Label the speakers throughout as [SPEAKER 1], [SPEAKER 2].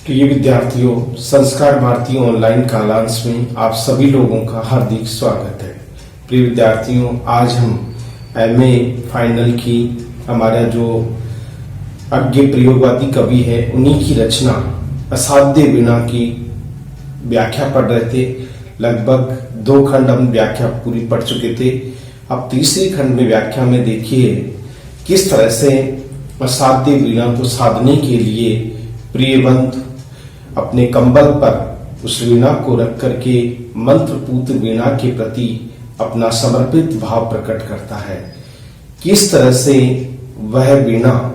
[SPEAKER 1] प्रिय विद्यार्थियों, संस्कार भारती ऑनलाइन कालांश में आप सभी लोगों का हार्दिक स्वागत है। प्रिय विद्यार्थियों, आज हम एमए फाइनल की हमारा जो अज्ञे प्रयोगवादी कवि है उन्हीं की रचना असाध्य वीणा की व्याख्या पढ़ रहे थे। लगभग 2 खंड हम व्याख्या पूरी पढ़ चुके थे। अब तीसरी खंड में व्याख्या में देखिए किस तरह से असाध्य वीणा को साधने के लिए प्रियवंत अपने कंबल पर उस वीणा को रख करके मंत्रपूत वीणा के प्रति अपना समर्पित भाव प्रकट करता है। किस तरह से वह वीणा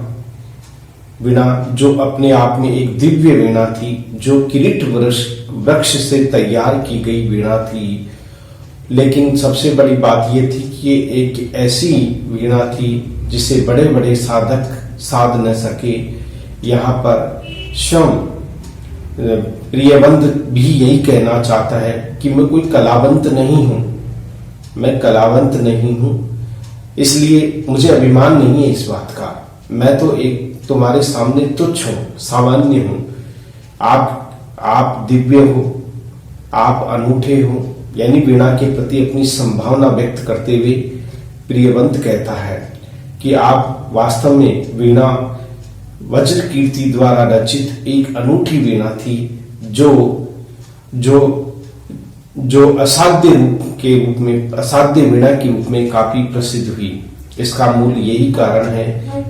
[SPEAKER 1] जो अपने आप में एक दिव्य वीणा थी, जो किरीट वृक्ष से तैयार की गई वीणा थी, लेकिन सबसे बड़ी बात यह थी कि एक ऐसी वीणा थी जिसे बड़े बड़े साधक साध न सके। यहाँ पर स्वयं प्रियवंत भी यही कहना चाहता है कि मैं कोई कलावंत नहीं हूं, मैं कलावंत नहीं हूं, इसलिए मुझे अभिमान नहीं है इस बात का। मैं तो एक तुम्हारे सामने तुच्छ हूं, सामान्य हूं। आप दिव्य हो, आप अनूठे हो। यानी वीणा के प्रति अपनी संभावना व्यक्त करते हुए प्रियवंत कहता है कि आप वास्तव में वीणा वज्र कीर्ति द्वारा रचित एक अनूठी वीणा थी जो असाध्य वीणा के रूप में काफी प्रसिद्ध हुई। इसका मूल यही कारण है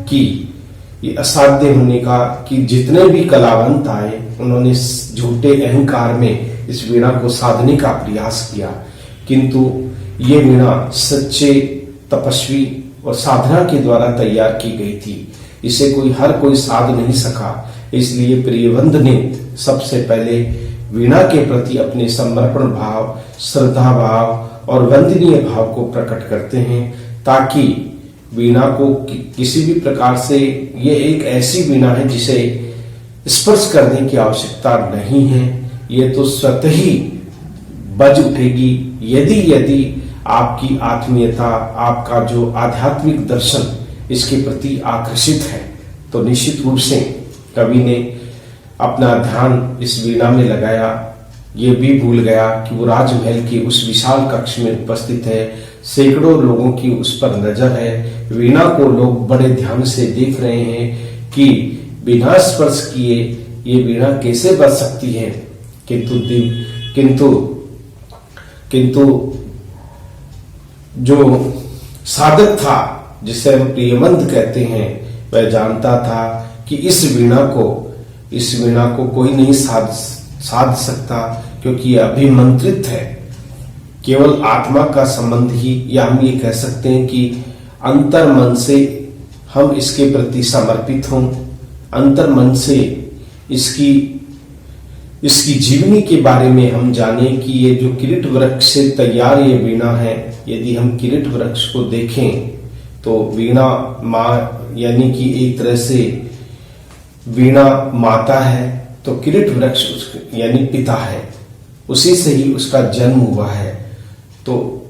[SPEAKER 1] कि ये असाध्य होने का कि जितने भी कलावंत आए उन्होंने झूठे अहंकार में इस वीणा को साधने का प्रयास किया, किंतु ये वीणा सच्चे तपस्वी और साधना के द्वारा तैयार की गई थी। इसे हर कोई साध नहीं सका। इसलिए प्रियवंत ने सबसे पहले वीणा के प्रति अपने समर्पण भाव, श्रद्धा भाव और वंदनीय भाव को प्रकट करते हैं, ताकि वीणा को किसी भी प्रकार से ये एक ऐसी वीणा है जिसे स्पर्श करने की आवश्यकता नहीं है। ये तो स्वतः ही बज उठेगी यदि आपकी आत्मीयता, आपका जो आध्यात्मिक दर्शन इसके प्रति आकर्षित है। तो निश्चित रूप से कवि ने अपना ध्यान इस वीणा में लगाया। ये भी भूल गया कि वो राजमहल के उस विशाल कक्ष में उपस्थित है, सैकड़ों लोगों की उस पर नजर है। वीणा को लोग बड़े ध्यान से देख रहे हैं कि बिना स्पर्श किए ये वीणा कैसे बज सकती है। किंतु जो साधक था, जिसे हम प्रियवंत कहते हैं, वह जानता था कि इस वीणा को कोई नहीं साध सकता, क्योंकि यह अभिमंत्रित है। केवल आत्मा का संबंध ही, या हम ये कह सकते हैं कि अंतर मन से हम इसके प्रति समर्पित हों, अंतर मन से इसकी जीवनी के बारे में हम जाने कि ये जो किरीट वृक्ष से तैयार ये वीणा है। यदि हम किरीट वृक्ष को देखें तो वीणा माँ, यानी कि एक तरह से वीणा माता है, तो किरीट वृक्ष यानी पिता है, उसी से ही उसका जन्म हुआ है। तो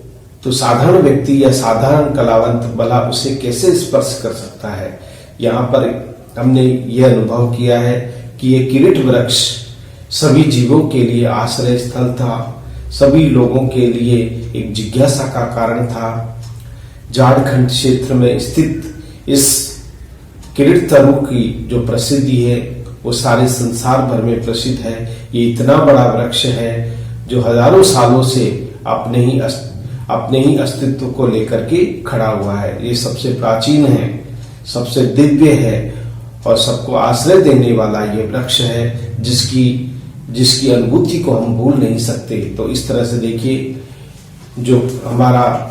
[SPEAKER 1] साधारण व्यक्ति या साधारण कलावंत भला उसे कैसे स्पर्श कर सकता है। यहाँ पर हमने यह अनुभव किया है कि ये किरीट वृक्ष सभी जीवों के लिए आश्रय स्थल था, सभी लोगों के लिए एक जिज्ञासा का कारण था। झारखंड क्षेत्र में स्थित इस किरीट तरु की जो प्रसिद्धि है वो सारे संसार भर में प्रसिद्ध है। ये इतना बड़ा वृक्ष है जो हजारों सालों से अपने ही अस्तित्व को लेकर के खड़ा हुआ है। ये सबसे प्राचीन है, सबसे दिव्य है और सबको आश्रय देने वाला ये वृक्ष है, जिसकी अनुभूति को हम भूल नहीं सकते। तो इस तरह से देखिए, जो हमारा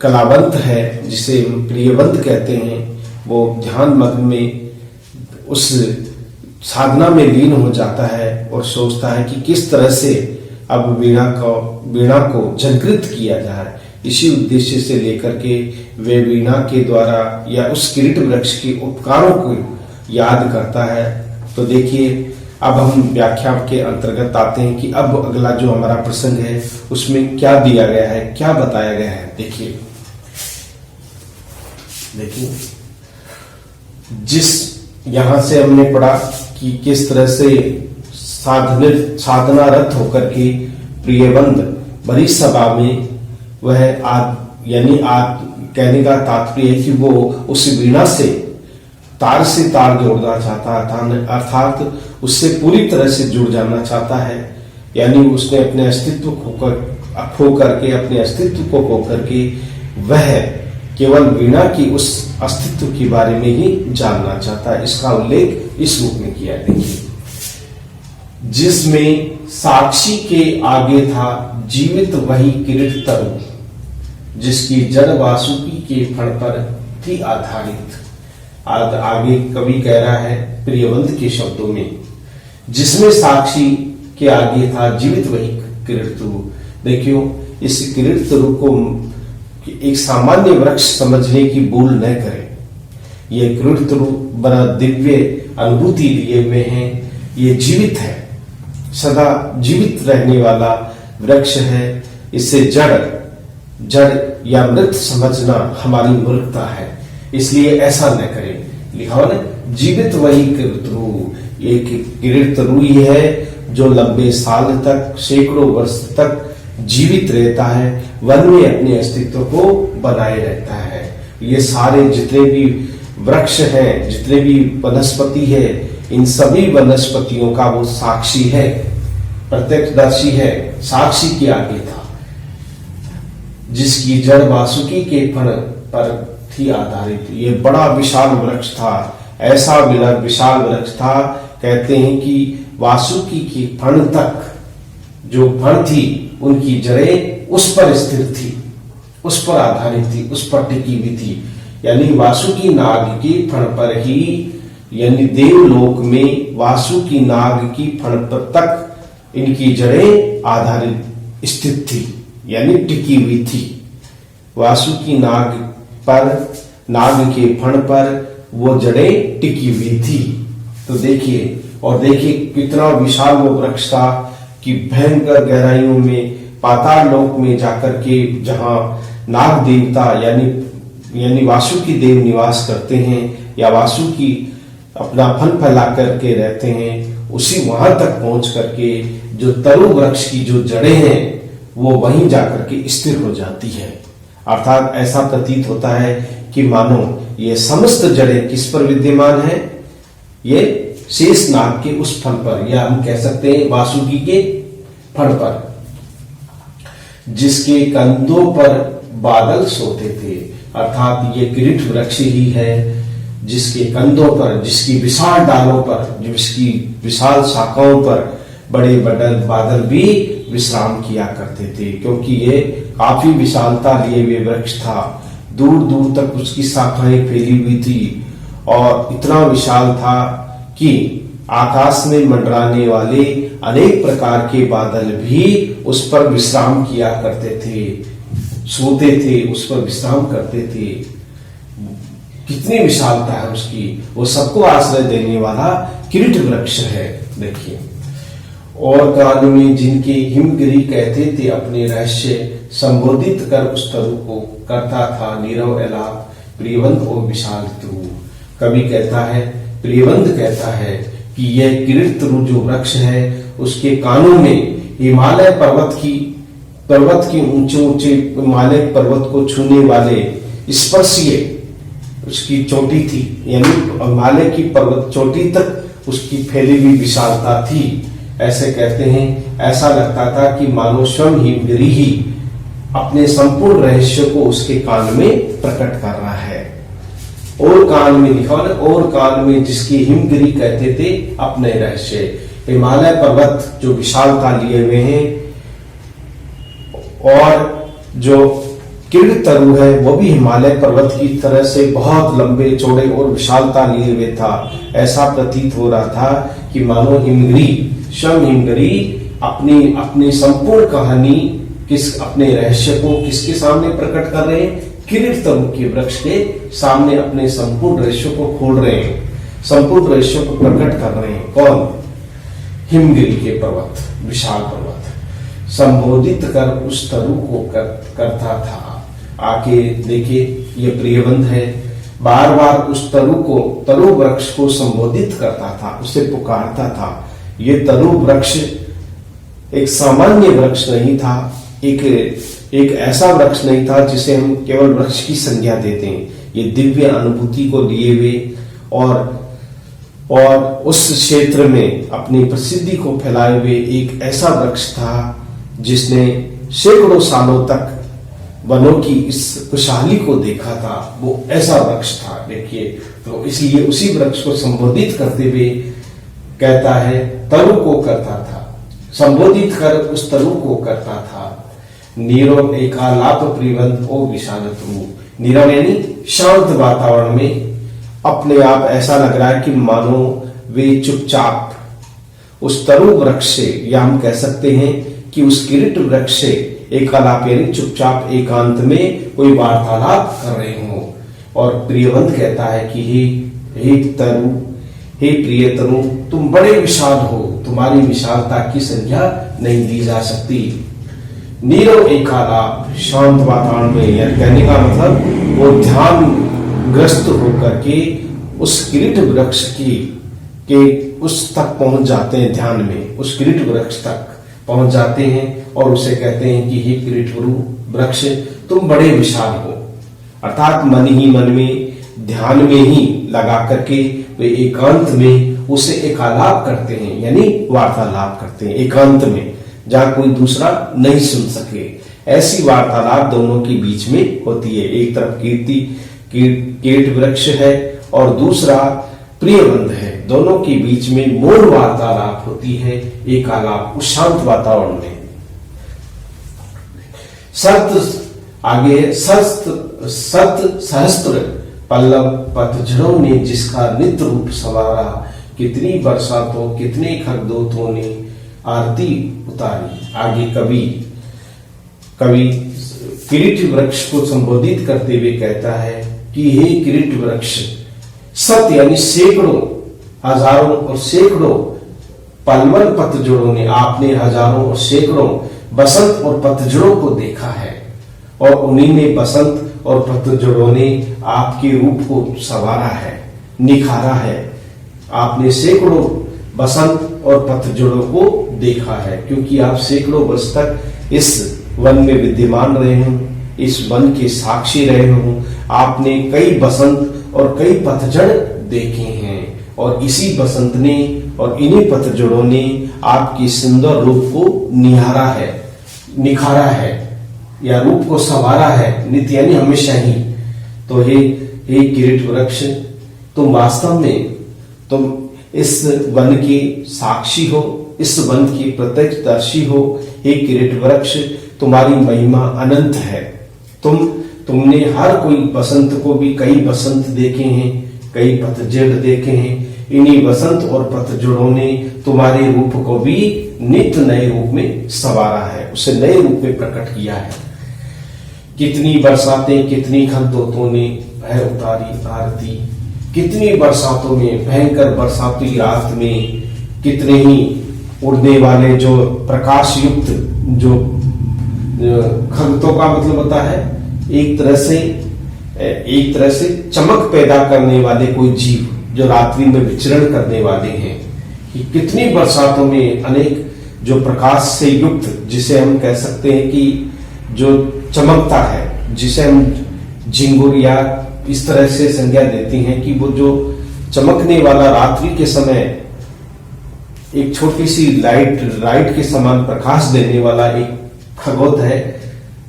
[SPEAKER 1] कलावंत है, जिसे हम प्रियवंत कहते हैं, वो ध्यान मग्न में उस साधना में लीन हो जाता है और सोचता है कि किस तरह से अब वीणा को झंकृत किया जाए। इसी उद्देश्य से लेकर के वे वीणा के द्वारा या उस किरीट वृक्ष के उपकारों को याद करता है। तो देखिए, अब हम व्याख्या के अंतर्गत आते हैं कि अब अगला जो हमारा प्रसंग है उसमें क्या दिया गया है, क्या बताया गया है। देखिए जिस यहां से हमने पढ़ा कि किस तरह से साधनारत होकर के प्रियबंध बड़ी सभा में वह कहने का तात्पर्य है कि वो उस वीणा से तार जोड़ना चाहता था, अर्थात उससे पूरी तरह से जुड़ जाना चाहता है। यानी उसने अपने अस्तित्व खो करके अपने अस्तित्व को खो करके वह केवल वीणा की उस अस्तित्व के बारे में ही जानना चाहता है। इसका उल्लेख इस रूप में किया। देखिए, जिसमें साक्षी के आगे था जीवित वही किरीट तरु, जिसकी जड़ वासुकी के फण पर थी आधारित। आगे कवि कह रहा है प्रियबंध के शब्दों में, जिसमें साक्षी के आगे था जीवित वही किरीट तरु। देखियो, इस किरीट तरु को एक सामान्य वृक्ष समझने की भूल न करें। यह किरीट तरु बड़ा दिव्य अनुभूति लिए हुए हैं। ये जीवित है, सदा जीवित रहने वाला वृक्ष है। इसे जड़ या मृत समझना हमारी मूर्खता है, इसलिए ऐसा न करें। लिखा हुआ ना, जीवित वही किरीट तरु। एक किरीट तरु ही है जो लंबे साल तक, सैकड़ों वर्ष तक जीवित रहता है, वन में अपने अस्तित्व को बनाए रहता है। ये सारे जितने भी वृक्ष हैं, जितने भी वनस्पति है, इन सभी वनस्पतियों का वो साक्षी है, प्रत्यक्षदर्शी है, साक्षी के आगे था। जिसकी जड़ वासुकी के फण पर थी आधारित। ये बड़ा विशाल वृक्ष था, ऐसा विशाल वृक्ष था, कहते हैं कि वासुकी के फण तक जो फण थी उनकी जड़ें उस पर स्थिर थी, उस पर आधारित थी, उस पर टिकी हुई थी। यानी वासुकी नाग की फण पर ही, यानी देवलोक में वासुकी नाग की फण पर तक इनकी जड़ें आधारित स्थित थी, यानी टिकी हुई थी। वासुकी नाग पर, नाग के फण पर वो जड़ें टिकी हुई थी। तो देखिए, और देखिए कितना विशाल वो वृक्ष था कि भयंकर गहराइयों में, पाताल लोक में जाकर के, जहां नाग देवता यानी वासुकी देव निवास करते हैं या वासुकी अपना फल फैला करके रहते हैं, उसी वहां तक पहुंच करके जो तरु वृक्ष की जो जड़ें हैं वो वहीं जाकर के स्थिर हो जाती है। अर्थात ऐसा प्रतीत होता है कि मानो ये समस्त जड़ें किस पर विद्यमान है, ये शेष नाग के उस फल पर, या हम कह सकते हैं वासुकी के फल पर, जिसके कंधों पर बादल सोते थे। अर्थात ये किरीट वृक्ष ही है जिसके कंधों पर, जिसकी विशाल डालों पर, जिसकी विशाल शाखाओं पर बड़े बड़े बादल भी विश्राम किया करते थे, क्योंकि ये काफी विशालता लिए हुए वृक्ष था। दूर दूर तक उसकी शाखाएं फैली हुई थी और इतना विशाल था कि आकाश में मंडराने वाले अनेक प्रकार के बादल भी उस पर विश्राम किया करते थे, सोते थे, उस पर विश्राम करते थे। कितनी विशालता है उसकी, वो सबको आश्रय देने वाला किरीट वृक्ष है। देखिए, और काल में जिनके हिमगिरी कहते थे अपने रहस्य संबोधित कर उस तरु को करता था नीरव एलाप प्रियबंध और विशाल तरु। कवि कहता है, प्रियबंध कहता है कि यह किरीट तरु जो वृक्ष है उसके कानों में हिमालय पर्वत की ऊंचे ऊंचे हिमालय पर्वत को छूने वाले स्पर्शीय उसकी चोटी थी, यानी हिमालय की पर्वत चोटी तक उसकी फैली हुई विशालता थी। ऐसे कहते हैं, ऐसा लगता था कि मानो स्वयं हिमगिरी ही अपने संपूर्ण रहस्य को उसके कान में प्रकट कर रहा है। और कान में लिखा, और कान में जिसकी हिमगिरी कहते थे अपने रहस्य, हिमालय पर्वत जो विशालता लिए हुए हैं, और जो किरीट तरु है वो भी हिमालय पर्वत की तरह से बहुत लंबे चौड़े और विशालता लिए हुए था। ऐसा प्रतीत हो रहा था कि मानो स्वयं हिमगिरी अपनी संपूर्ण कहानी अपने रहस्य को किसके सामने प्रकट कर रहे हैं, किरीट तरु के वृक्ष के सामने अपने संपूर्ण रहस्य को खोल रहे हैं, संपूर्ण रहस्य को प्रकट कर रहे हैं। कौन? हिमगिरी के पर्वत, विशाल पर्वत संबोधित कर उस तरु को करता था। आके देखिए, ये प्रियबंध है, बार बार उस तरु वृक्ष को संबोधित करता था, उसे पुकारता था। ये तरु वृक्ष एक सामान्य वृक्ष नहीं था, एक ऐसा वृक्ष नहीं था जिसे हम केवल वृक्ष की संज्ञा देते हैं। ये दिव्य अनुभूति को लिए हुए और उस क्षेत्र में अपनी प्रसिद्धि को फैलाए हुए एक ऐसा वृक्ष था जिसने सैकड़ों सालों तक वनों की इस खुशहाली को देखा था। वो ऐसा वृक्ष था। देखिए, तो इसलिए उसी वृक्ष को संबोधित करते हुए कहता है, तरु को करता था, संबोधित कर उस तरु को करता था। नीरव एकालाप प्रियवंत ओ विशालत रूप। नीरव यानी शांत वातावरण में अपने आप ऐसा लग रहा है कि मानो वे चुपचाप उस तरु वृक्ष से, या हम कह सकते हैं कि उस किरीट वृक्ष से एकालाप यानी चुपचाप एकांत में कोई वार्तालाप कर रहे हो। और प्रियवंत कहता है कि हे तरु, हे प्रिय तरु, तुम बड़े विशाल हो, तुम्हारी विशालता की संज्ञा नहीं दी जा सकती। नीरव एकालाप, शांत वातावरण में, या कहने का मतलब वो ध्यानग्रस्त होकर के उस किरीट वृक्ष के उस तक पहुंच जाते हैं, ध्यान में उस किरीट वृक्ष तक पहुंच जाते हैं और उसे कहते हैं कि हे किरीट वृक्ष, तुम बड़े विशाल हो। अर्थात मन ही मन में, ध्यान में ही लगा करके वे एकांत में उसे एकालाप करते हैं, यानी वार्तालाप करते हैं एकांत में, जहां कोई दूसरा नहीं सुन सके। ऐसी वार्तालाप दोनों के बीच में होती है। एक तरफ किरीट वृक्ष है और दूसरा प्रियवंत है। दोनों के बीच में मौन वार्तालाप होती है, एकालाप, उस शांत वातावरण में। सत सहस्त्र पल्लव पतझड़ों ने जिसका नित्य रूप संवारा, कितनी बरसातों कितने खरदूतों ने आरती उतारी। आगे कवि किरीट वृक्ष को संबोधित करते हुए कहता है कि हे किरीट वृक्ष, सत यानी सैकड़ों, हजारों और सैकड़ों पल्लव पतझड़ों ने, आपने हजारों और सैकड़ों बसंत और पतझड़ों को देखा है और उन्हीं ने बसंत और पतझड़ों ने आपके रूप को संवारा है, निखारा है। आपने सैकड़ों बसंत और पतझड़ों को देखा है, क्योंकि आप सैकड़ों वर्ष तक इस वन में विद्यमान रहे हो, इस वन के साक्षी रहे हो। आपने कई बसंत और कई पतझड़ देखे हैं और इसी बसंत ने और इन्हीं पतझड़ों ने आपके सुंदर रूप को निहारा है, निखारा है, या रूप को संवारा है, नित्य यानी हमेशा ही। तो हे किरीट वृक्ष, तुम वास्तव में तुम इस वन की साक्षी हो, इस वन की प्रत्यक्षदर्शी हो। हे किरीट वृक्ष, तुम्हारी महिमा अनंत है। तुमने हर कोई बसंत को भी, कई बसंत देखे हैं, कई पतझड़ देखे हैं। इन्हीं बसंत और पतझड़ों ने तुम्हारे रूप को भी नित्य नए रूप में संवारा है, उसे नए रूप में प्रकट किया है। कितनी बरसातें कितनी खरदूतों ने है उतारी आरती। कितनी बरसातों में, भयंकर बरसाती रात में, कितने ही उड़ने वाले जो प्रकाश युक्त, जो खरदूतों का मतलब होता है एक तरह से चमक पैदा करने वाले कोई जीव जो रात्रि में विचरण करने वाले हैं। कि कितनी बरसातों में अनेक जो प्रकाश से युक्त, जिसे हम कह सकते हैं कि जो चमकता है, जिसे हम झिंगुर या इस तरह से संज्ञा देती हैं कि वो जो चमकने वाला रात्रि के समय एक छोटी सी लाइट के समान प्रकाश देने वाला एक खगोल है।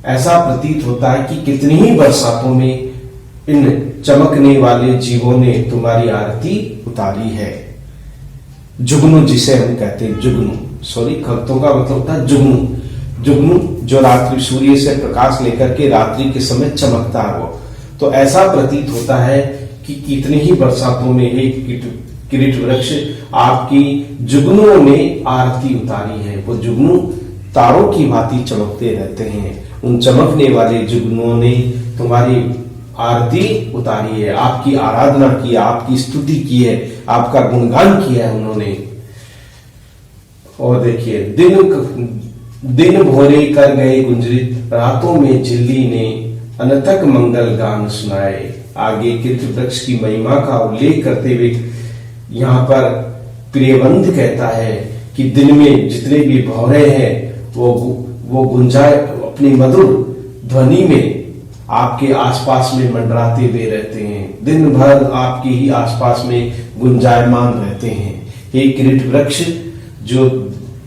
[SPEAKER 1] ऐसा प्रतीत होता है कि कितनी ही बरसातों में इन चमकने वाले जीवों ने तुम्हारी आरती उतारी है। जुगनू जिसे हम कहते हैं, खगोलों का मतलब होता है जुगनू जो रात्रि सूर्य से प्रकाश लेकर के रात्रि के समय चमकता है वो। तो ऐसा प्रतीत होता है कि कितनी ही बरसातों में एक किरीट वृक्ष आपकी जुगनुओं ने आरती उतारी है। वो जुगनू तारों की भांति चमकते रहते हैं। उन चमकने वाले जुगनुओं ने तुम्हारी आरती उतारी है, आपकी आराधना की, आपकी स्तुति की है, आपका गुणगान किया है उन्होंने। और देखिए, दिन भोरे कर गए गुंजरित, रातों में झिल्ली ने अनथक मंगल गान सुनाए। आगे किरीट वृक्ष की महिमा का उल्लेख करते हुए यहाँ पर प्रियवंत कहता है कि दिन में जितने भी भौरे हैं वो गुंजाय अपनी मधुर ध्वनि में आपके आसपास में मंडराते हुए रहते हैं, दिन भर आपके ही आसपास में गुंजायमान रहते हैं। हे किरीट वृक्ष, जो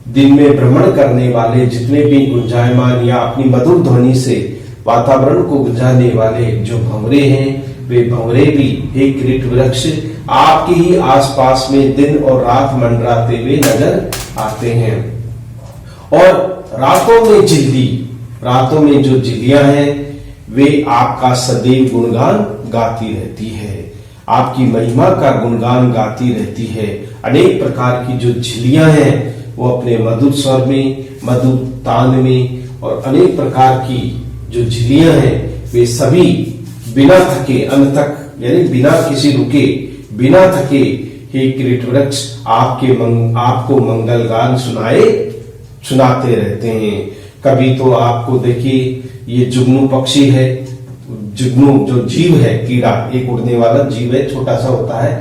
[SPEAKER 1] दिन में भ्रमण करने वाले जितने भी गुंजायमान या अपनी मधुर ध्वनि से वातावरण को गुंजाने वाले जो भंवरे हैं, वे भंवरे भी हे किरीट वृक्ष आपके ही आसपास में दिन और रात मंडराते हुए नजर आते हैं। और रातों में जो झिल्लियां हैं वे आपका सदैव गुणगान गाती रहती है, आपकी महिमा का गुणगान गाती रहती है। अनेक प्रकार की जो झिल्लियां हैं वो अपने मधुर स्वर में, मधुर तान में और अनेक प्रकार की जो झिल्लियां हैं वे सभी बिना थके अंत तक, यानी बिना किसी रुके, बिना थके हे किरीट वृक्ष आपको मंगल गान सुनाते रहते हैं। कभी तो आपको देखिए ये जुगनू पक्षी है, जुगनू जो जीव है, कीड़ा, एक उड़ने वाला जीव है, छोटा सा होता है,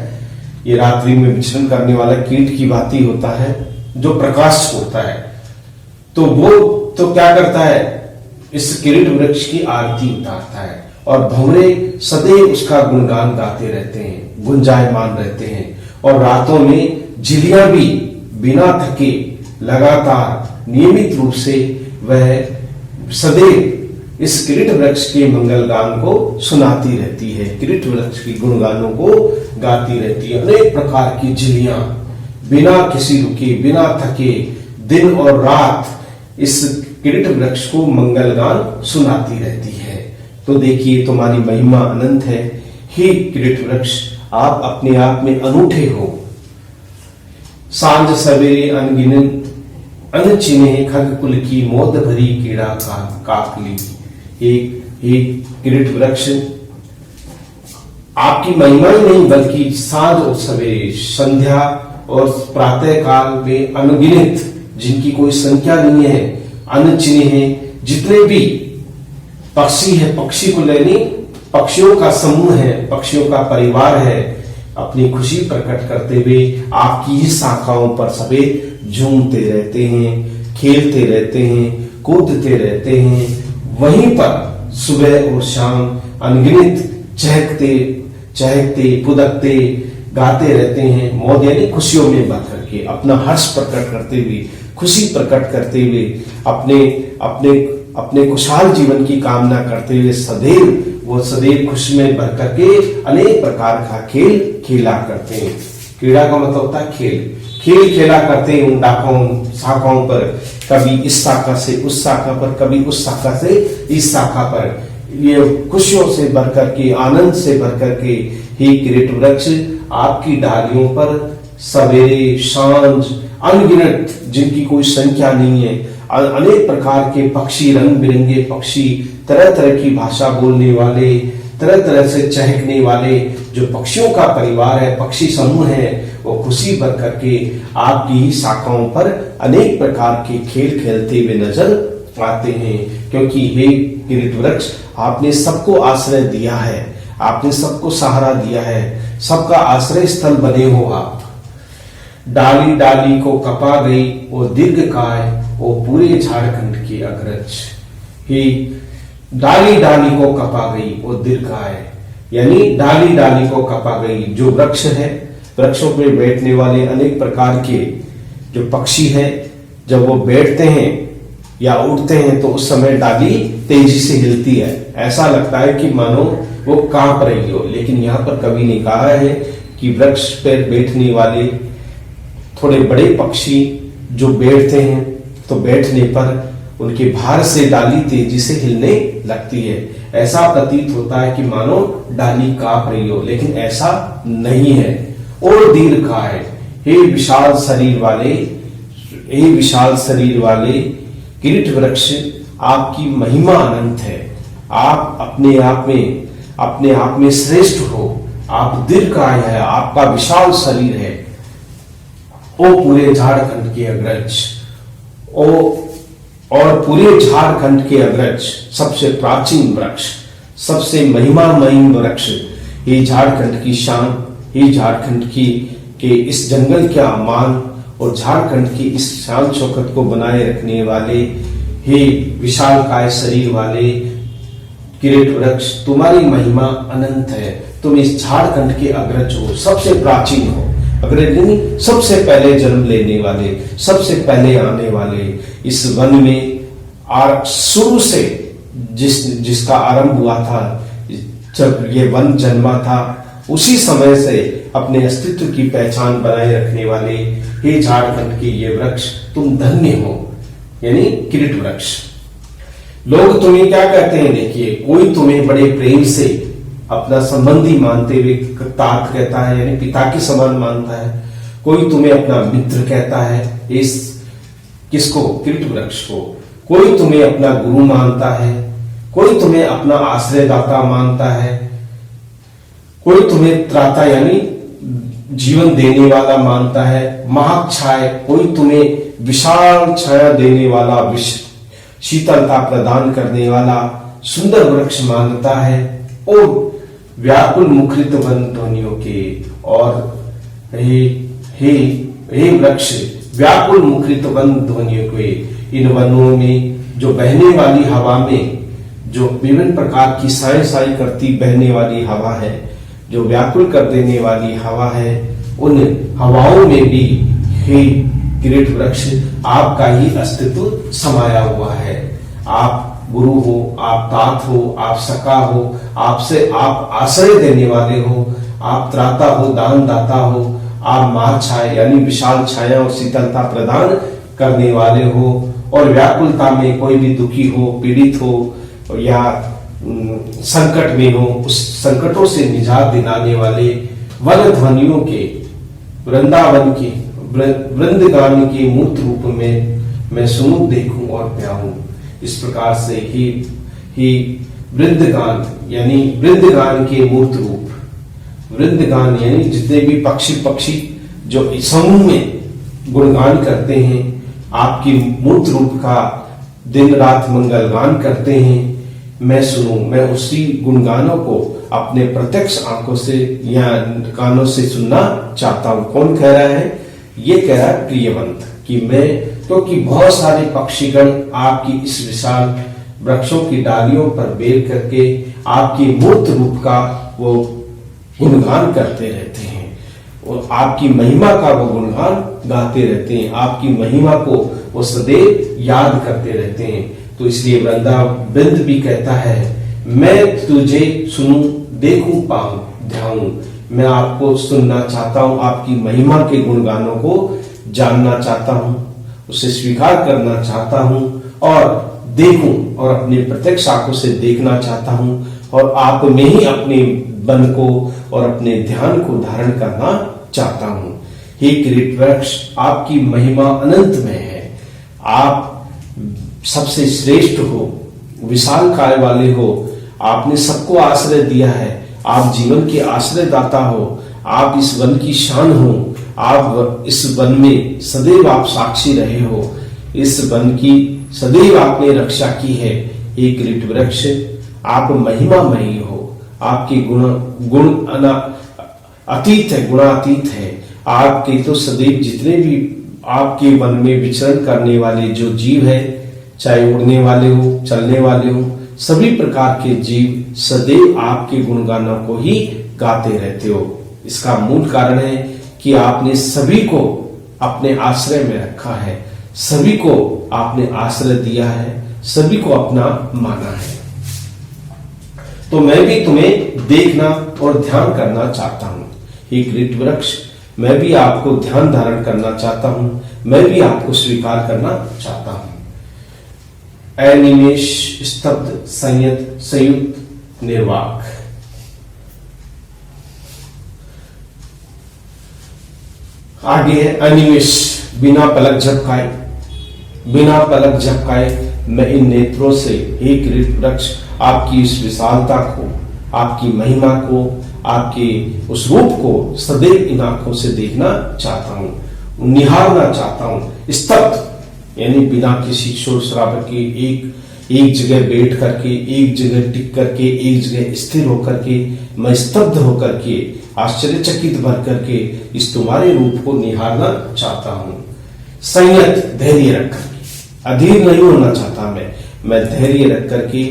[SPEAKER 1] ये रात्रि में विचरण करने वाला कीट की भांति होता है जो प्रकाश छोड़ता है। तो वो तो क्या करता है, इस किरीट वृक्ष की आरती उतारता है और भंवरे सदैव उसका गुणगान गाते रहते हैं, गुंजायमान रहते हैं। और रातों में झिल्लियां भी बिना थके लगातार नियमित रूप से वह सदैव इस किरीट वृक्ष के मंगल गान को सुनाती रहती है, किरीट वृक्ष के गुणगानों को गाती रहती है। अनेक प्रकार की झिल्लियां बिना किसी रुके, बिना थके दिन और रात इस किरीट वृक्ष को मंगल गान सुनाती रहती है। तो देखिए तुम्हारी महिमा अनंत है। हे किरीट वृक्ष, आप अपने आप में अनूठे हो। सांझ सवेरे अनगिनत अनचिन्हे खग कुल की मोद भरी कीड़ा काकली। एक किरीट वृक्ष आपकी महिमा ही नहीं बल्कि सांझ और सवेरे, संध्या और प्रातः काल में अनगिनत, जिनकी कोई संख्या नहीं है, अनचिन्हे जितने भी पक्षी है, पक्षी को लेनी पक्षियों का समूह है, पक्षियों का परिवार है, अपनी खुशी प्रकट करते हुए आपकी ही शाखाओं पर सफेद झूमते रहते हैं, खेलते रहते हैं, कूदते रहते हैं। वहीं पर सुबह और शाम अनगिनत चहकते पुदकते गाते रहते हैं, मौज यानी खुशियों में भर करके अपना हर्ष प्रकट करते हुए, खुशी प्रकट करते हुए, अपने खुशहाल जीवन की कामना करते हुए सदैव खुशी में भर करके अनेक प्रकार का खेल खेला करते हैं। क्रीड़ा का मतलब होता है खेल खेला करते हैं उन शाखाओं पर, कभी इस शाखा से उस शाखा पर, कभी उस शाखा से इस शाखा पर, ये खुशियों से भर करके, आनंद से भर करके हे किरीट वृक्ष आपकी डालियों पर सवेरे सांझ अनगिनत, जिनकी कोई संख्या नहीं है, अनेक प्रकार के पक्षी, रंग बिरंगे पक्षी, तरह तरह की भाषा बोलने वाले, तरह तरह से चहकने वाले जो पक्षियों का परिवार है, पक्षी समूह है, वो खुशी भर करके आपकी ही शाखाओं पर अनेक प्रकार के खेल खेलते हुए नजर आते हैं। क्योंकि हे किरीट वृक्ष आपने सबको आश्रय दिया है, आपने सबको सहारा दिया है, सबका आश्रय स्थल बने हो आप। डाली डाली को कपा गई वो दीर्घकाय, वो पूरे झारखंड के अग्रज। ही डाली डाली को कपा गई वो दीर्घकाय, यानी डाली डाली को कपा गई। जो वृक्ष है, वृक्षों पे बैठने वाले अनेक प्रकार के जो पक्षी है, जब वो बैठते हैं या उड़ते हैं तो उस समय डाली तेजी से हिलती है, ऐसा लगता है कि मानो वो कांप रही हो। लेकिन यहाँ पर कवि ने कहा है कि वृक्ष पर बैठने वाले थोड़े बड़े पक्षी जो बैठते हैं तो बैठने पर उनके भार से डाली तेजी से हिलने लगती है, ऐसा प्रतीत होता है कि मानो डाली कांप रही हो, लेकिन ऐसा नहीं है। और दीर्घकाय, हे विशाल शरीर वाले किरीट वृक्ष आपकी महिमा अनंत है। आप अपने आप में श्रेष्ठ हो, आप दीर्घकाय है, आपका विशाल शरीर है। ओ पूरे झारखंड के अग्रज, और पूरे झारखंड के अग्रज, सबसे प्राचीन वृक्ष, सबसे महिमामयी वृक्ष, ये झारखंड की शान, ये झारखंड के इस जंगल का मान और झारखंड की इस शान शौकत को बनाए रखने वाले, हे विशालकाय शरीर वाले किरीट वृक्ष, तुम्हारी महिमा अनंत है। तुम इस झारखंड के अग्रज हो, सबसे प्राचीन हो, अग्रणी, सबसे पहले जन्म लेने वाले, सबसे पहले आने वाले। इस वन में शुरू से जिसका आरंभ हुआ था, जब ये वन जन्मा था, उसी समय से अपने अस्तित्व की पहचान बनाए रखने वाले हे झारखंड के ये वृक्ष, तुम धन्य हो, यानी किरीट वृक्ष। लोग तुम्हें क्या कहते हैं? देखिए, कोई तुम्हें बड़े प्रेम से अपना संबंधी मानते हुए तात कहता है, यानी पिता के समान मानता है। कोई तुम्हें अपना मित्र कहता है, इस किसको? किरीट वृक्ष को। कोई तुम्हें अपना गुरु मानता है, कोई तुम्हें अपना आश्रयदाता मानता है, कोई तुम्हें त्राता यानी जीवन देने वाला मानता है, महाछाय, कोई तुम्हें विशाल छाया देने वाला, शीतलता प्रदान करने वाला सुंदर वृक्ष मानता है, और व्याकुल मुखरित वन ध्वनियों के, और हे वृक्ष, व्याकुल मुखरित वन ध्वनियों के, इन वनों में जो बहने वाली हवा में जो विभिन्न प्रकार की साई साई करती बहने वाली हवा है, जो व्याकुल कर देने वाली हवा है, उन हवाओं में भी हे किरीट वृक्ष आपका ही अस्तित्व समाया हुआ है। आप गुरु हो, आप तात हो, आप सखा हो, आप आश्रय देने वाले हो, आप त्राता हो, दान दाता हो, आप महाछाया यानी विशाल छाया और शीतलता प्रदान करने वाले हो, और व्याकुलता में कोई भी दुखी हो, पीड़ित हो या संकट में हो, उस संकटों से निजात दिलाने वाले वन ध्वनियों के, वृंदावन के, वृंदगान के मूर्त रूप में मैं सुनूं, देखूं और प्याऊं। इस प्रकार से ही वृंदगान यानी वृंदगान के मूर्त रूप, वृंदगान यानी जितने भी पक्षी जो समूह में गुणगान करते हैं, आपकी मूर्त रूप का दिन रात मंगलगान करते हैं, मैं सुनूं, मैं उसी गुणगानों को अपने प्रत्यक्ष आंखों से या कानों से सुनना चाहता हूं। कौन कह रहा है? ये कह रहा है प्रियवंत, कि मैं, क्योंकि बहुत सारे पक्षीगण आपकी इस विशाल वृक्षों की डालियों पर बेर करके आपकी मूर्त रूप का वो गुणगान करते रहते हैं, और आपकी महिमा का वो गुणगान गाते रहते हैं, आपकी महिमा को वो सदैव याद करते रहते हैं। तो इसलिए वृंद भी कहता है, मैं तुझे सुनूं, देखूं, पाऊं, ध्याऊं। मैं आपको सुनना चाहता हूं, आपकी महिमा के गुणगानों को जानना चाहता हूं, उसे स्वीकार करना चाहता हूं, और देखूं, और अपने प्रत्यक्ष आंखों से देखना चाहता हूं, और आप में ही अपने मन को और अपने ध्यान को धारण करना चाहता हूं। हे किरीट वृक्ष, आपकी महिमा अनंत में है। आप सबसे श्रेष्ठ हो, विशाल काय वाले हो, आपने सबको आश्रय दिया है, आप जीवन के आश्रयदाता हो, आप इस वन की शान हो, आप इस वन में सदैव आप साक्षी रहे हो, इस वन की सदैव आपने रक्षा की है। हे किरीट वृक्ष, आप महिमामयी हो, आपके गुण अतीत है, गुणातीत है। आपके तो सदैव जितने भी आपके वन में विचरण करने वाले जो जीव है, चाहे उड़ने वाले हो, चलने वाले हो, सभी प्रकार के जीव सदैव आपके गुणगानों को ही गाते रहते हो। इसका मूल कारण है कि आपने सभी को अपने आश्रय में रखा है, सभी को आपने आश्रय दिया है, सभी को अपना माना है। तो मैं भी तुम्हें देखना और ध्यान करना चाहता हूं। हे किरीट वृक्ष, मैं भी आपको ध्यान धारण करना चाहता हूं, मैं भी आपको स्वीकार करना चाहता हूं। अनिमेष, स्तब्ध, संयुक्त, निर्वाक। आगे है अनिमेष, बिना पलक झपकाए, बिना पलक झपकाए मैं इन नेत्रों से, हे किरीट वृक्ष, आपकी इस विशालता को, आपकी महिमा को, आपके उस रूप को सदैव इन आंखों से देखना चाहता हूं, निहारना चाहता हूं। स्तब्ध यानी बिना किसी शोर शराबे के एक जगह बैठ करके, एक जगह टिक करके, एक जगह स्थिर होकर के, मैं स्तब्ध होकर के आश्चर्यचकित भर करके इस तुम्हारे रूप को निहारना चाहता हूं। संयत धैर्य रख करके, अधीर नहीं होना चाहता मैं धैर्य रख करके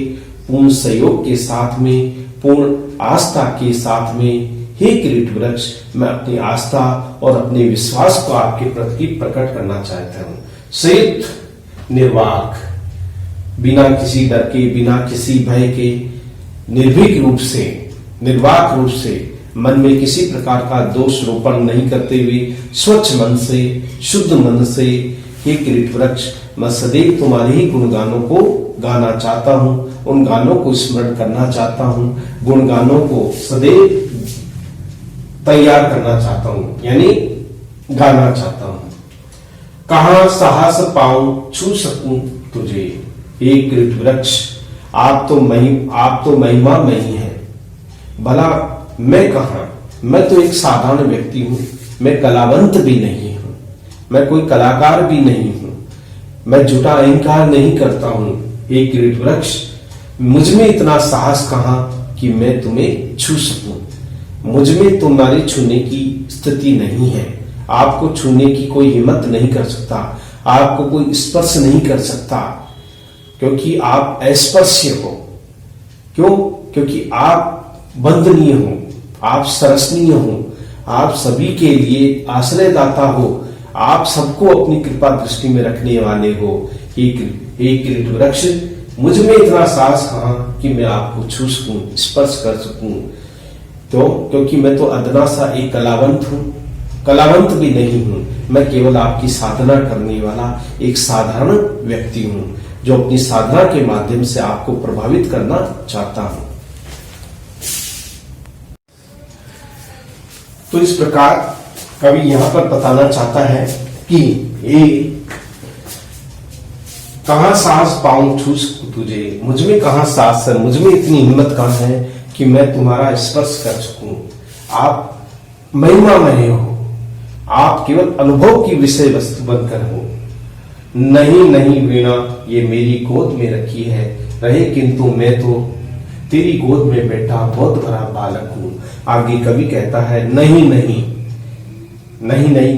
[SPEAKER 1] पूर्ण सहयोग के साथ में, पूर्ण आस्था के साथ में, हे किरीट वृक्ष, मैं अपनी आस्था और अपने विश्वास को आपके प्रति प्रकट करना चाहता हूं। संयुक्त निर्वाक, बिना किसी डर के, बिना किसी भय के, निर्भीक रूप से, निर्वाक रूप से, मन में किसी प्रकार का दोष रोपण नहीं करते हुए स्वच्छ मन से, शुद्ध मन से, हे किरीट वृक्ष, मैं सदैव तुम्हारे ही गुणगानों को गाना चाहता हूं, उन गानों को स्मरण करना चाहता हूं, गुणगानों को सदैव तैयार करना चाहता हूं, यानी गाना चाहता हूं। कहां साहस पाऊं छू सकूं तुझे, हे किरीट वृक्ष, आप तो महिमा में ही है। भला मैं कहां, मैं तो एक साधारण व्यक्ति हूं, मैं कलावंत भी नहीं हूं, मैं कोई कलाकार भी नहीं हूं, मैं झूठा अहंकार नहीं करता हूं। हे किरीट वृक्ष, मुझ में इतना साहस कहां कि मैं तुम्हें छू सकूं। मुझ में तुम्हारे छूने की स्थिति नहीं है, आपको छूने की कोई हिम्मत नहीं कर सकता, आपको कोई स्पर्श नहीं कर सकता, क्योंकि आप अस्पर्श्य हो। क्यों? क्योंकि आप वंदनीय हो, आप सरसनीय हो, आप सभी के लिए आश्रयदाता हो, आप सबको अपनी कृपा दृष्टि में रखने वाले हो। हे किरीट वृक्ष, मुझ में इतना साहस कहां कि मैं आपको छू सकूं, स्पर्श कर सकूं। तो क्योंकि मैं तो अदना सा एक कलावंत हूं, कलावंत भी नहीं हूं, मैं केवल आपकी साधना करने वाला एक साधारण व्यक्ति हूं, जो अपनी साधना के माध्यम से आपको प्रभावित करना चाहता हूं। तो इस प्रकार कवि यहां पर बताना चाहता है कि ये कहां साहस पाऊं छू सकूं तुझे, मुझ में कहां साहस है, मुझ में इतनी हिम्मत कहां है कि मैं तुम्हारा स्पर्श कर सकूं। आप महिमा में हो, आप केवल अनुभव की विषय वस्तु बनकर हो। नहीं वीणा, ये मेरी गोद में रखी है रहे, किंतु मैं तो तेरी गोद में बैठा बहुत बड़ा बालक हूं। आगे कवि कहता है नहीं,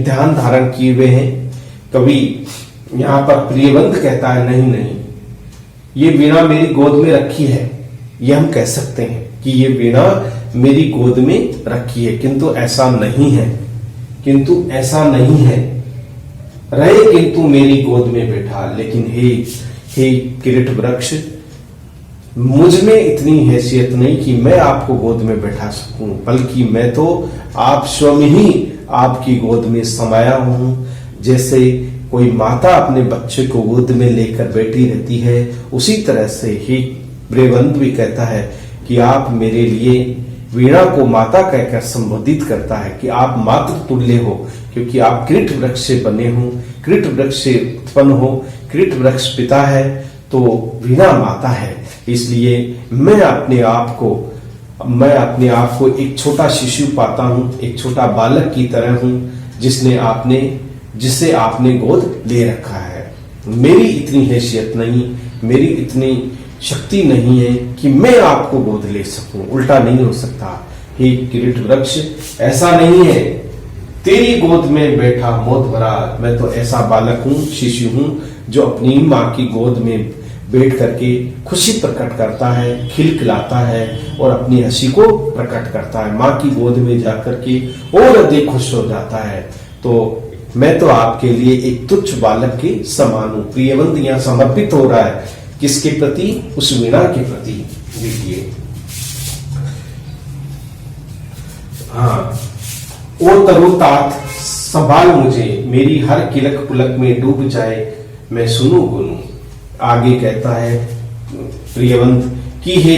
[SPEAKER 1] ध्यान धारण किए हुए हैं कवि। यहां पर प्रियवंत कहता है नहीं, ये वीणा मेरी गोद में रखी है, ये हम कह सकते हैं कि ये वीणा मेरी गोद में रखी है, किंतु ऐसा नहीं है, रहे किंतु मेरी गोद में बैठा। लेकिन हे किरीट वृक्ष, मुझ में इतनी हैसियत नहीं कि मैं आपको गोद में बैठा सकूं, बल्कि मैं तो आप स्वयं ही आपकी गोद में समाया हूं। जैसे कोई माता अपने बच्चे को गोद में लेकर बैठी रहती है, उसी तरह से ही प्रियवंत भी कहता है कि आप मेरे लिए, वीणा को माता कहकर संबोधित करता है कि आप मातृ तुल्य हो, क्योंकि आप किरीट वृक्ष से बने हो, किरीट वृक्ष से उत्पन्न हो, किरीट वृक्ष पिता है तो वीणा माता है। इसलिए मैं अपने आप को एक छोटा शिशु पाता हूं, एक छोटा बालक की तरह हूं, जिसे आपने गोद ले रखा है। मेरी इतनी हैसियत नहीं, मेरी इतनी शक्ति नहीं है कि मैं आपको गोद ले सकूं, उल्टा नहीं हो सकता। हे किरीट वृक्ष, ऐसा नहीं है, तेरी गोद में बैठा मोद भरा, मैं तो ऐसा बालक हूं, शिशु हूं, जो अपनी मां की गोद में बैठ करके खुशी प्रकट करता है, खिलखिलाता है और अपनी हंसी को प्रकट करता है, मां की गोद में जाकर के और अधिक खुश हो जाता है। तो मैं तो आपके लिए एक तुच्छ बालक के समान हूं। प्रियवंत यहां समर्पित हो रहा है किसके प्रति? उस वीणा के प्रति। देखिए, हाँ, ओ तरुतात संभाल मुझे, मेरी हर किलक पुलक में डूब जाए, मैं सुनूं गुनू। आगे कहता है प्रियवंत कि हे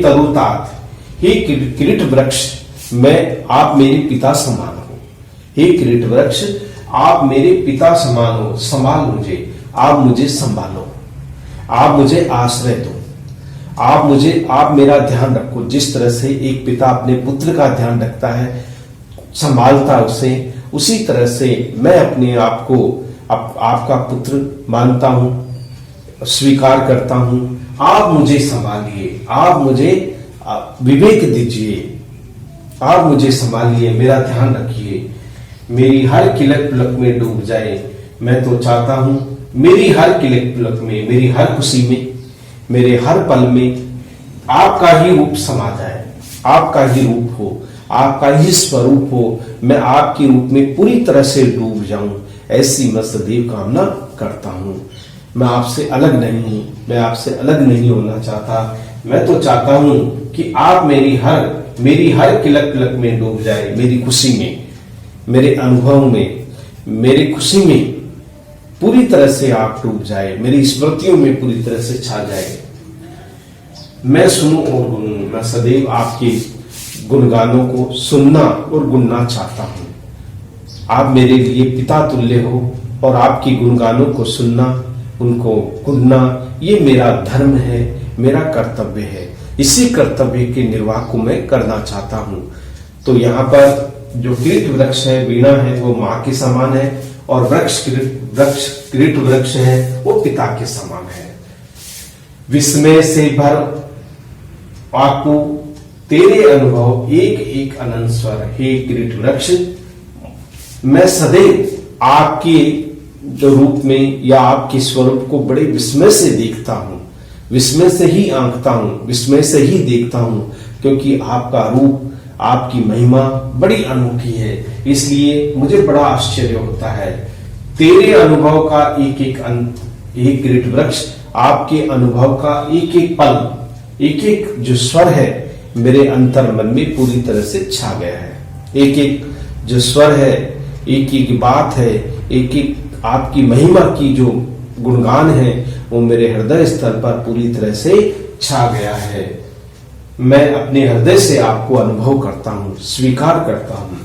[SPEAKER 1] तरुतात, हे किरीट वृक्ष, आप मेरे पिता समान हो। हे किरीट वृक्ष, आप मेरे पिता समान हो, संभाल मुझे, आप मुझे संभालो, आप मुझे आश्रय दो, आप मेरा ध्यान रखो। जिस तरह से एक पिता अपने पुत्र का ध्यान रखता है, संभालता उसे, उसी तरह से मैं अपने आप को आपका पुत्र मानता हूं, स्वीकार करता हूं। आप मुझे संभालिए, आप मुझे विवेक दीजिए, आप मुझे संभालिए, मेरा ध्यान रखिए, मेरी हर किलक पुलक में डूब जाए। मैं तो चाहता हूं मेरी हर किलक पुलक में, मेरी हर खुशी में, मेरे हर पल में आपका ही रूप समा जाए, आपका ही रूप हो, आपका ही स्वरूप हो, मैं आपके रूप में पूरी तरह से डूब जाऊं, ऐसी मैं सदैव कामना करता हूं। मैं आपसे अलग नहीं हूं, मैं आपसे अलग नहीं होना चाहता। मैं तो चाहता हूं कि आप मेरी हर किलक पिलक में डूब जाए, मेरी खुशी में, मेरे अनुभव में, मेरी खुशी में पूरी तरह से आप डूब जाए, मेरी स्मृतियों में पूरी तरह से छा जाए। मैं सुनूं और गुनूं, मैं सदैव आपके गुणगानों को सुनना और गुनना चाहता हूं। आप मेरे लिए पिता तुल्य हो और आपके गुणगानों को सुनना, उनको गुनना, ये मेरा धर्म है, मेरा कर्तव्य है। इसी कर्तव्य के निर्वाह को मैं करना चाहता हूं। तो यहाँ पर जो किरीट वृक्ष है, वीणा है, वो माँ के समान है, और किरीट वृक्ष है वो पिता के समान है। विस्मय से भर आकू तेरे अनुभव एक एक अनंत स्वर, हे किरीट वृक्ष, मैं सदैव आपके रूप में या आपके स्वरूप को बड़े विस्मय से देखता हूं, विस्मय से ही आंकता हूं, विस्मय से ही देखता हूं, क्योंकि आपका रूप, आपकी महिमा बड़ी अनूठी है। इसलिए मुझे बड़ा आश्चर्य होता है। तेरे अनुभव का एक एक अंत, एक किरीट वृक्ष, आपके अनुभव का एक एक पल, एक एक जो स्वर है मेरे अंतर मन में पूरी तरह से छा गया है। एक एक जो स्वर है, एक एक बात है, एक एक आपकी महिमा की जो गुणगान है, वो मेरे हृदय स्तर पर पूरी तरह से छा गया है। मैं अपने हृदय से आपको अनुभव करता हूं, स्वीकार करता हूं।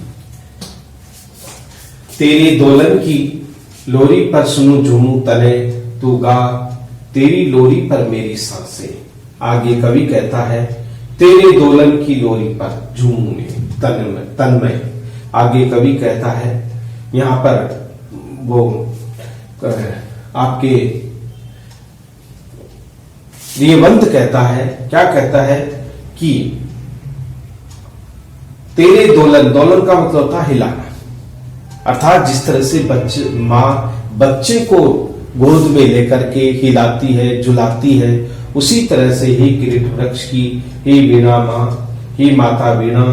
[SPEAKER 1] तेरी दोलन की लोरी पर सुनूं झूमूं तने, तू गा तेरी लोरी पर मेरी सांसें। आगे कवि कहता है, तेरे दोलन की लोरी पर झूमूं तन्मय। आगे कवि कहता है, यहां पर वो आपके रियवंत कहता है, क्या कहता है कि तेरे दोलन, दोलन का मतलब होता है हिलाना, अर्थात जिस तरह से माँ बच्चे को गोद में लेकर के हिलाती है, झुलाती है, उसी तरह से ही किरीट वृक्ष की हे वीणा माँ, हे माता वीणा,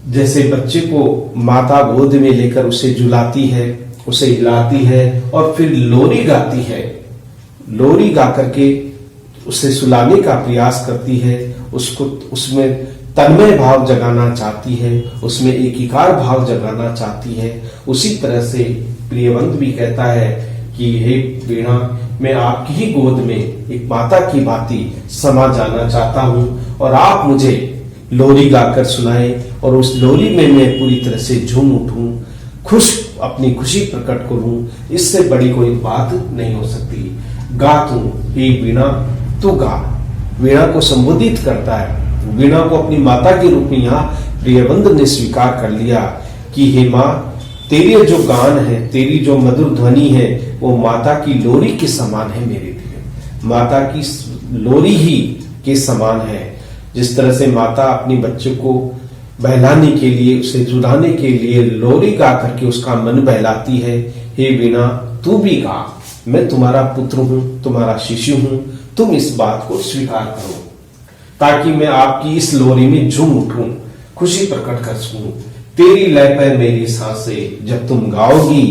[SPEAKER 1] जैसे बच्चे को माता गोद में लेकर उसे झुलाती है, उसे हिलाती है और फिर लोरी गाती है, लोरी गा करके उसे सुलाने का प्रयास करती है, उसको उसमें तन्मय भाव जगाना चाहती है, उसमें एकीकार भाव जगाना चाहती है। उसी तरह से प्रियवंत भी कहता है कि हे वीणा, मैं आपकी ही गोद में एक माता की भांति समा जाना चाहता हूं और आप मुझे लोरी गाकर सुनाए और उस लोरी में मैं पूरी तरह से झूम उठूं, अपनी खुशी प्रकट करूं। इससे बड़ी कोई बात नहीं हो सकती। गा तू हे वीणा, तू गा। वीणा को संबोधित करता है, वीणा को अपनी माता के रूप में यहाँ प्रियवंत ने स्वीकार कर लिया कि हे माँ, तेरे जो गान है, तेरी जो मधुर ध्वनि है, वो माता की लोरी के समान है मेरे लिए, माता की लोरी ही के समान है। जिस तरह से माता अपनी बच्चे को बहलाने के लिए, उसे झुलाने के लिए लोरी गा करके उसका मन बहलाती है, हे वीणा तू भी गा, मैं तुम्हारा पुत्र हूं, तुम्हारा शिशु हूं, तुम इस बात को स्वीकार करो ताकि मैं आपकी इस लोरी में झूम उठूं, खुशी प्रकट कर सकूं। तेरी लय पर मेरी सांसें, जब तुम गाओगी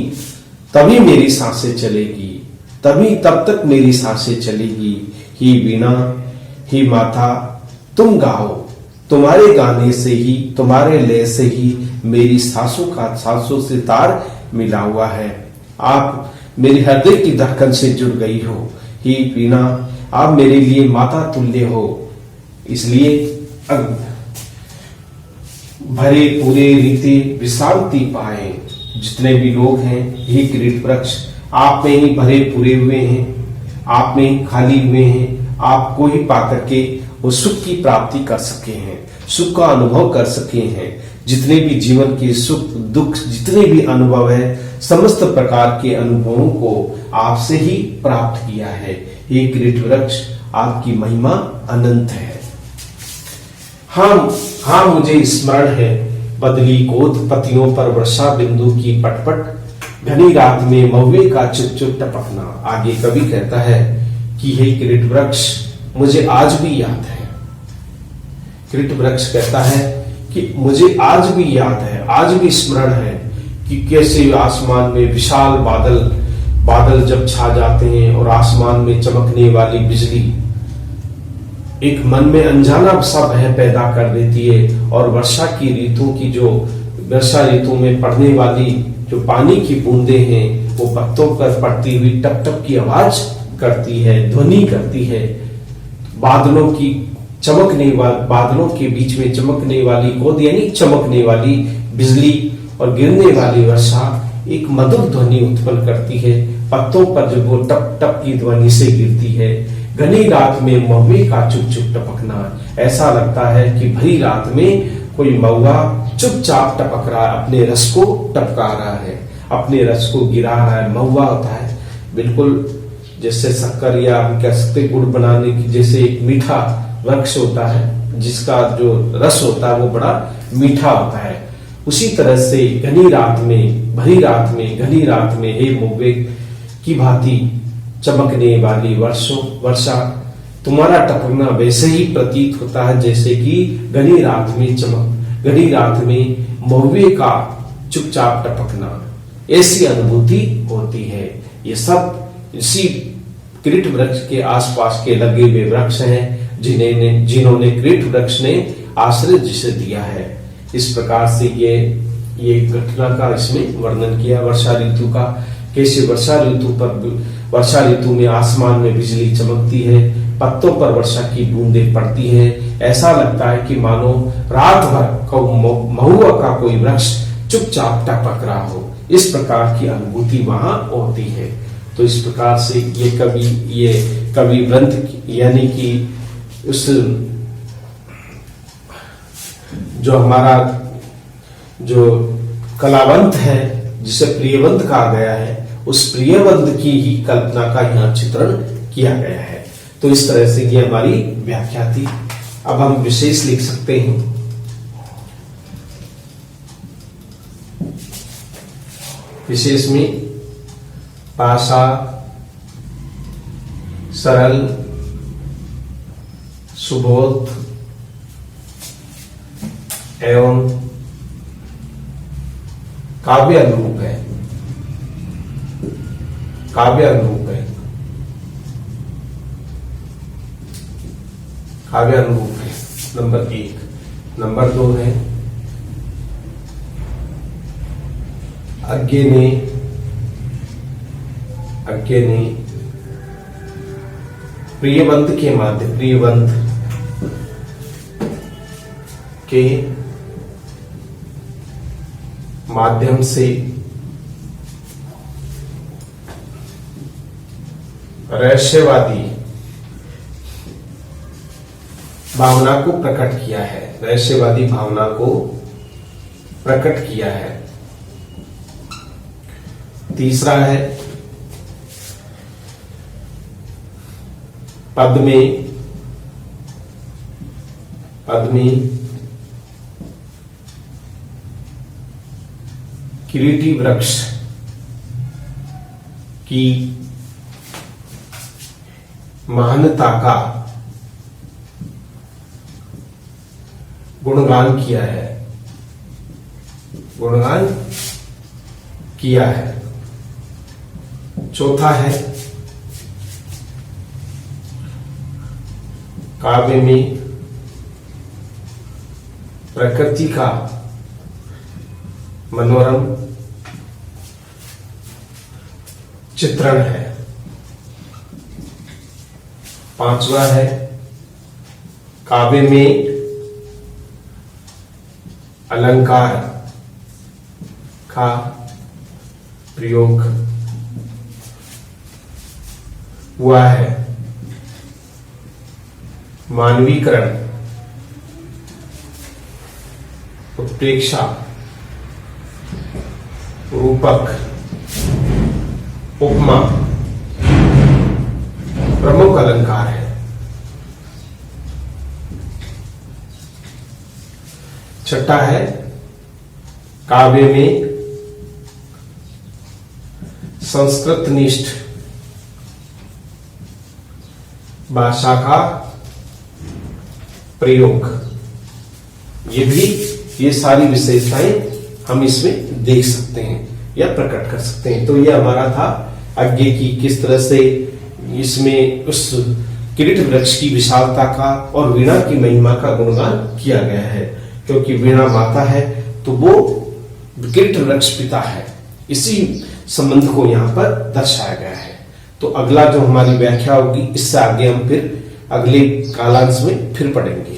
[SPEAKER 1] तभी मेरी सांसें चलेगी, तब तक मेरी सांसें चलेगी। ही वीणा, ही माता, तुम गाओ, तुम्हारे गाने से ही, तुम्हारे लय से ही मेरी सांसों से तार मिला हुआ है। आप मेरे हृदय की धड़कन से जुड़ गई हो। ही वीणा, आप मेरे लिए माता तुल्य हो। इसलिए भरे पूरे रीते विश्रांति पाए जितने भी लोग हैं, हे किरीट वृक्ष, आप में ही भरे पूरे हुए हैं, आप में ही खाली हुए हैं, आपको ही पाकर के वो सुख की प्राप्ति कर सके हैं, सुख का अनुभव कर सके हैं। जितने भी जीवन के सुख दुख, जितने भी अनुभव है, समस्त प्रकार के अनुभवों को आपसे ही प्राप्त किया है। हे किरीट वृक्ष, आपकी महिमा अनंत है। हाँ हाँ, मुझे स्मरण है, बदली गोद पतियों पर वर्षा बिंदु की पटपट, घनी रात में महुए का चुप चुप टपकना। आगे कवि कहता है कि हे किरीट वृक्ष, मुझे आज भी याद है। किरीट वृक्ष कहता है कि मुझे आज भी याद है, आज भी स्मरण है कि कैसे आसमान में विशाल बादल जब छा जाते हैं और आसमान में चमकने वाली बिजली एक मन में अनजाना सा भय पैदा कर देती है, और वर्षा ऋतु में पड़ने वाली जो पानी की बूंदें हैं वो पत्तों पर पड़ती हुई टप टप की आवाज करती है, ध्वनि करती है। बादलों के बीच में चमकने वाली गोद यानी चमकने वाली बिजली और गिरने वाली वर्षा एक मधुर ध्वनि उत्पन्न करती है। पत्तों पर जब वो टप टप की ध्वनि से गिरती है, घनी रात में महुए का चुप चुप टपकना, ऐसा लगता है कि भरी रात में कोई महुआ चुपचाप टपक रहा है, अपने रस को टपका रहा है, अपने रस को गिरा रहा है। महुआ होता है बिल्कुल जैसे शक्कर या हम कह सकते गुड़ बनाने की जैसे एक मीठा वृक्ष होता है जिसका जो रस होता है वो बड़ा मीठा होता है। उसी तरह से घनी रात में, भरी रात में, घनी रात में हे महुए की भांति चमकने वाली वर्षा, तुम्हारा टपकना वैसे ही प्रतीत होता है जैसे कि घनी रात में महुए का चुपचाप टपकना, ऐसी अनुभूति होती है। ये सब इसी किरीट वृक्ष के आसपास के लगे हुए वृक्ष हैं जिन्होंने किरीट वृक्ष ने आश्रय जिसे दिया है। इस प्रकार से ये घटना का इसमें वर्णन किया वर्षा ऋतु का, कैसे वर्षा ऋतु में आसमान में बिजली चमकती है, पत्तों पर वर्षा की बूंदें पड़ती हैं, ऐसा लगता है कि मानो रात भर महुआ का कोई वृक्ष चुपचाप टपक रहा हो। इस प्रकार की अनुभूति वहां होती है। तो इस प्रकार से ये कवि ग्रंथ यानी कि उस जो हमारा जो कलावंत है जिसे प्रियवंत कहा गया है, उस प्रियवंत की ही कल्पना का यहाँ चित्रण किया गया है। तो इस तरह से ये हमारी व्याख्या थी। अब हम विशेष लिख सकते हैं। विशेष में पासा, सरल, सुबोध एवं काव्य अनुरूप है। काव्य अनुरूप है नंबर 1। नंबर 2 है अज्ञे ने प्रियवंत के माध्यम से रहस्यवादी भावना को प्रकट किया है। रहस्यवादी भावना को प्रकट किया है। तीसरा है पद में किरीटी वृक्ष की महानता का गुणगान किया है। चौथा है काव्य में प्रकृति का मनोरम चित्रण है। पांचवा है काव्य में अलंकार का प्रयोग हुआ है। मानवीकरण, उत्प्रेक्षा, रूपक, उपमा प्रमुख अलंकार है। छठा है काव्य में संस्कृत निष्ठ भाषा का प्रयोग। ये सारी विशेषताएं हम इसमें देख सकते हैं या प्रकट कर सकते हैं। तो ये हमारा था आगे की किस तरह से इसमें उस किरीट वृक्ष की विशालता का और वीणा की महिमा का गुणगान किया गया है। क्योंकि वीणा माता है तो वो किरीट वृक्ष पिता है, इसी संबंध को यहाँ पर दर्शाया गया है। तो अगला जो हमारी व्याख्या होगी, इससे आगे हम फिर अगले कालांश में फिर पढ़ेंगे।